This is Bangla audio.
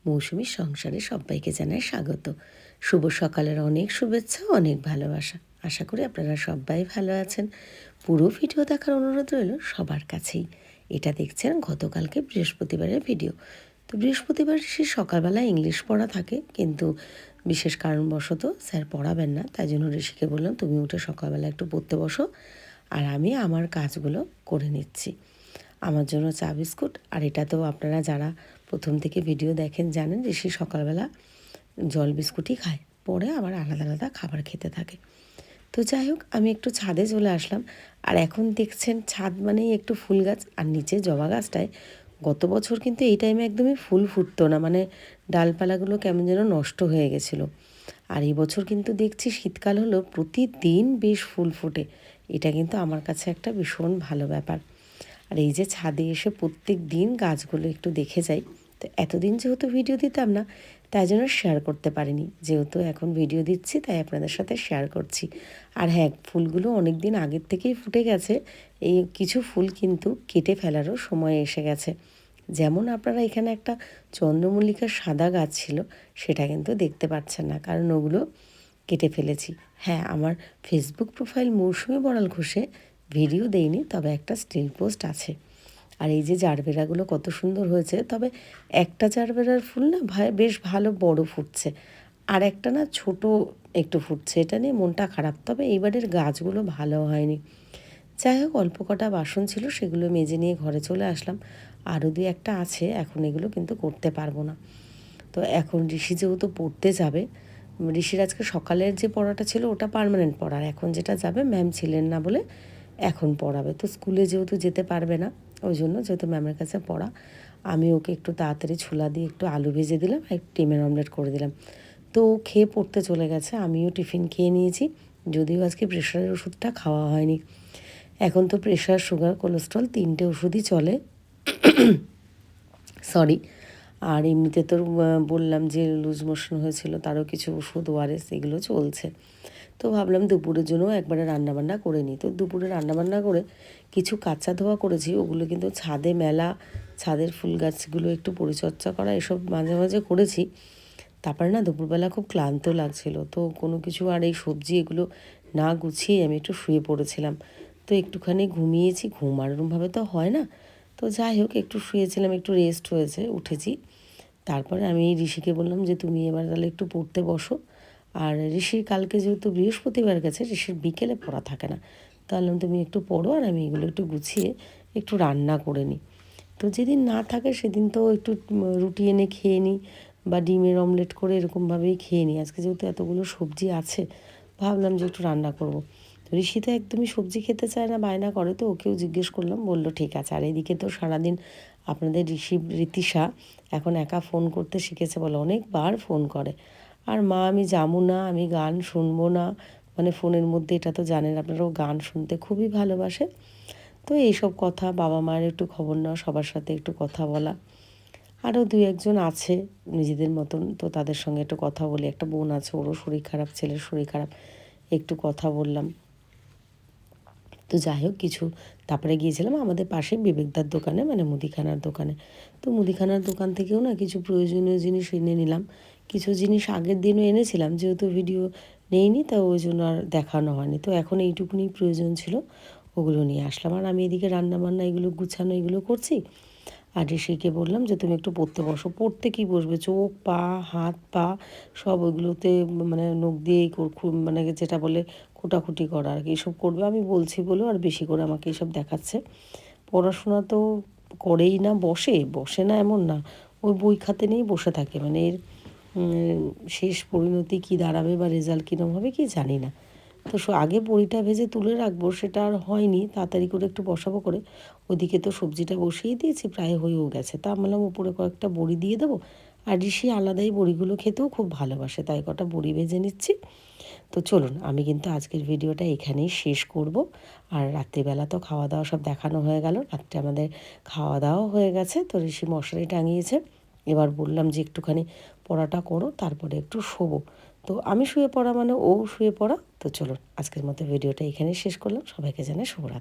মৌসুমীর সংসারে সবাইকে জানাই স্বাগত। শুভ সকালের অনেক শুভেচ্ছা, অনেক ভালোবাসা। আশা করি আপনারা সবাই ভালো আছেন। পুরো ভিডিও দেখার অনুরোধ রইল সবার কাছেই। এটা দেখছেন গতকালকে বৃহস্পতিবারের ভিডিও। তো বৃহস্পতিবার সে সকালবেলা ইংলিশ পড়া থাকে, কিন্তু বিশেষ কারণবশত স্যার পড়াবেন না, তাই জন্য ঋষিকে বললাম তুমি উঠে সকালবেলা একটু পড়তে বসো, আর আমি আমার কাজগুলো করে নিচ্ছি। আমার জন্য চা বিস্কুট, আর এটা তো আপনারা যারা প্রথম থেকে ভিডিও দেখেন জানেন ঋষি সকালবেলা জল বিস্কুটই খায়, পরে আবার আলাদা আলাদা খাবার খেতে থাকে। তো যাই হোক, আমি একটু ছাদে চলে আসলাম। আর এখন দেখছেন ছাদ মানেই একটু ফুল গাছ, আর নিচে জবা গাছটায় গত বছর কিন্তু এই টাইমে একদমই ফুল ফুটতো না, মানে ডালপালাগুলো কেমন যেন নষ্ট হয়ে গেছিলো। আর এই বছর কিন্তু দেখছি শীতকাল হলো প্রতিদিন বেশ ফুল ফোটে। এটা কিন্তু আমার কাছে একটা ভীষণ ভালো ব্যাপার। আর এই যে ছাদে এসে প্রত্যেক দিন গাছগুলো একটু দেখে যাই। তো এতদিন যেহেতু ভিডিও দিতাম না, তাই জন্য শেয়ার করতে পারিনি। যেহেতু এখন ভিডিও দিচ্ছি তাই আপনাদের সাথে শেয়ার করছি। আর হ্যাঁ, ফুলগুলো অনেক দিন আগের থেকেই ফুটে গেছে। এই কিছু ফুল কিন্তু কেটে ফেলারও সময় এসে গেছে। যেমন আপনারা এখানে একটা চন্দ্রমল্লিকার সাদা গাছ ছিল, সেটা কিন্তু দেখতে পাচ্ছেন না, কারণ ওগুলো কেটে ফেলেছি। হ্যাঁ, আমার ফেসবুক প্রোফাইল মৌসুমী বড়াল ঘোষে ভিডিও দেইনি, তবে একটা স্টিল পোস্ট আছে। আর এই যে জারবেরাগুলো কত সুন্দর হয়েছে, তবে একটা জারবেরার ফুল না বেশ ভালো বড় ফুটছে, আর একটা না ছোট একটু ফুটছে। এটা নিয়ে মনটা খারাপ, তবে এইবারের গাছগুলো ভালো হয়নি। যাই হোক, অল্প কটা বাসন ছিল, সেগুলো মেজে নিয়ে ঘরে চলে আসলাম। আরও দুই একটা আছে, এখন এগুলো কিন্তু করতে পারবো না। তো এখন ঋষি যেহেতু পড়তে যাবে, ঋষির আজকে সকালের যে পড়াটা ছিল ওটা পার্মানেন্ট পড়ার, এখন যেটা যাবে ম্যাম ছিলেন না বলে এখন পড়াবে। তো স্কুলে যেহেতু যেতে পারবে না, ওই জন্য যেহেতু ম্যামের কাছে পড়া, আমি ওকে একটু তাড়াতাড়ি ছোলা দিয়ে একটু আলু ভেজে দিলাম, আর একটু ডিমের অমলেট করে দিলাম। তো ও খেয়ে পড়তে চলে গেছে, আমিও টিফিন খেয়ে নিয়েছি। যদিও আজকে প্রেশারের ওষুধটা খাওয়া হয়নি। এখন তো প্রেশার, সুগার, কোলেস্ট্রল তিনটে ওষুধই চলে, সরি। আর এমনিতে তো বললাম যে লুজ মোশন হয়েছিল, তারও কিছু ওষুধ, ওআরএস, এগুলো চলছে। তো ভাবলাম দুপুরের জন্য একবারে রান্নাবান্না করে নিই। তো দুপুরে রান্নাবান্না করে কিছু কাঁচা ধোয়া করেছি, ওগুলো কিন্তু ছাদে মেলা, ছাদের ফুল গাছগুলো একটু পরিচর্যা করা, এসব মাঝে মাঝে করেছি। তারপরে না দুপুরবেলা খুব ক্লান্ত লাগছিল, তো কোনো কিছু আর এই সবজি এগুলো না গুছিয়ে আমি একটু শুয়ে পড়েছিলাম। তো একটুখানি ঘুমিয়েছি, ঘুম আর ওরমভাবে তো হয় না। তো যাই হোক, একটু শুয়েছিলাম, একটু রেস্ট হয়েছে, উঠেছি। তারপরে আমি ঋষিকে বললাম যে তুমি এবার তাহলে একটু পড়তে বসো। আর ঋষির কালকে যেহেতু বৃহস্পতিবার গেছে, ঋষির বিকেলে পড়া থাকে না, তাহলে তুমি একটু পড়ো, আর আমি এগুলো একটু গুছিয়ে একটু রান্না করে নিই। তো যেদিন না থাকে সেদিন তো একটু রুটি এনে খেয়ে নিই, বা ডিমের অমলেট করে এরকমভাবেই খেয়ে নিই। আজকে যেহেতু এতগুলো সবজি আছে, ভাবলাম যে একটু রান্না করব। তো ঋষি তো একদমই সবজি খেতে চায় না, বায়না করে, তো ওকেও জিজ্ঞেস করলাম, বললো ঠিক আছে। আর এদিকে তো সারাদিন আপনাদের ঋতিশা এখন একা ফোন করতে শিখেছে বলে অনেকবার ফোন করে। আর মা আমি যাবো না, আমি গান শুনবো না, মানে ফোনের মধ্যে, এটা তো জানেন আপনারাও, গান শুনতে খুবই ভালোবাসে। তো এইসব কথা, বাবা মায়ের একটু খবর নেওয়া, সবার সাথে একটু কথা বলা। আরও দুই একজন আছে নিজেদের মতন, তো তাদের সঙ্গে একটু কথা বলি। একটা বোন আছে, ওরও শরীর খারাপ, ছেলের শরীর খারাপ, একটু কথা বললাম। তো যাই হোক, কিছু তারপরে গিয়েছিলাম আমাদের পাশে বিবেকদার দোকানে, মানে মুদিখানার দোকানে। তো মুদিখানার দোকান থেকেও না কিছু প্রয়োজনীয় জিনিস এনে নিলাম। কিছু জিনিস আগের দিনও এনেছিলাম, যেহেতু ভিডিও নেইনি, তা ওই জন্য আর দেখানো হয়নি। তো এখন এইটুকুনি প্রয়োজন ছিল, ওগুলো নিয়ে আসলাম। আর আমি এদিকে রান্নাবান্না এগুলো গুছানো এগুলো করছি। আর ঋষিকে বললাম যে তুমি একটু পড়তে বসো। পড়তে কি বসবে, চোখ, পা, হাত, পা সব ওইগুলোতে মানে নখ দিয়ে মানে যেটা বলে খুঁটাখুটি করা আর কি, এসব করবে। আমি বলছি বলেও আর বেশি করে আমাকে এসব দেখাচ্ছে। পড়াশোনা তো করেই না, বসে বসে না এমন না, ওই বই খাতে নিয়েই বসে থাকে। মানে এর শেষ পরিণতি কী দাঁড়াবে বা রেজাল্ট কীরকম হবে কি জানি না। তো আগে বড়িটা ভেজে তুলে রাখবো, সেটা আর হয়নি, তাড়াতাড়ি করে একটু বসাবো করে। ওদিকে তো সবজিটা বসিয়ে দিয়েছি, প্রায় হয়েও গেছে। তা আমি বললাম উপরে কয়েকটা বড়ি দিয়ে দেবো। আর ঋষি আলাদাই বড়িগুলো খেতেও খুব ভালোবাসে, তাই কটা বড়ি ভেজে নিচ্ছি। তো চলুন, আমি কিন্তু আজকের ভিডিওটা এখানেই শেষ করব। আর রাত্রিবেলা তো খাওয়া দাওয়া সব দেখানো হয়ে গেল, রাত্রে আমাদের খাওয়া দাওয়া হয়ে গেছে। তো ঋষি মশারি টাঙিয়েছে, এবার বললাম যে একটুখানি পড়াটা করো, তারপরে একটু শোবো। তো আমি শুয়ে পড়া মানে ও শুয়ে পড়া। তো চলুন, আজকের মতো ভিডিওটা এখানেই শেষ করলাম। সবাইকে জানাই শুভরাত্রি।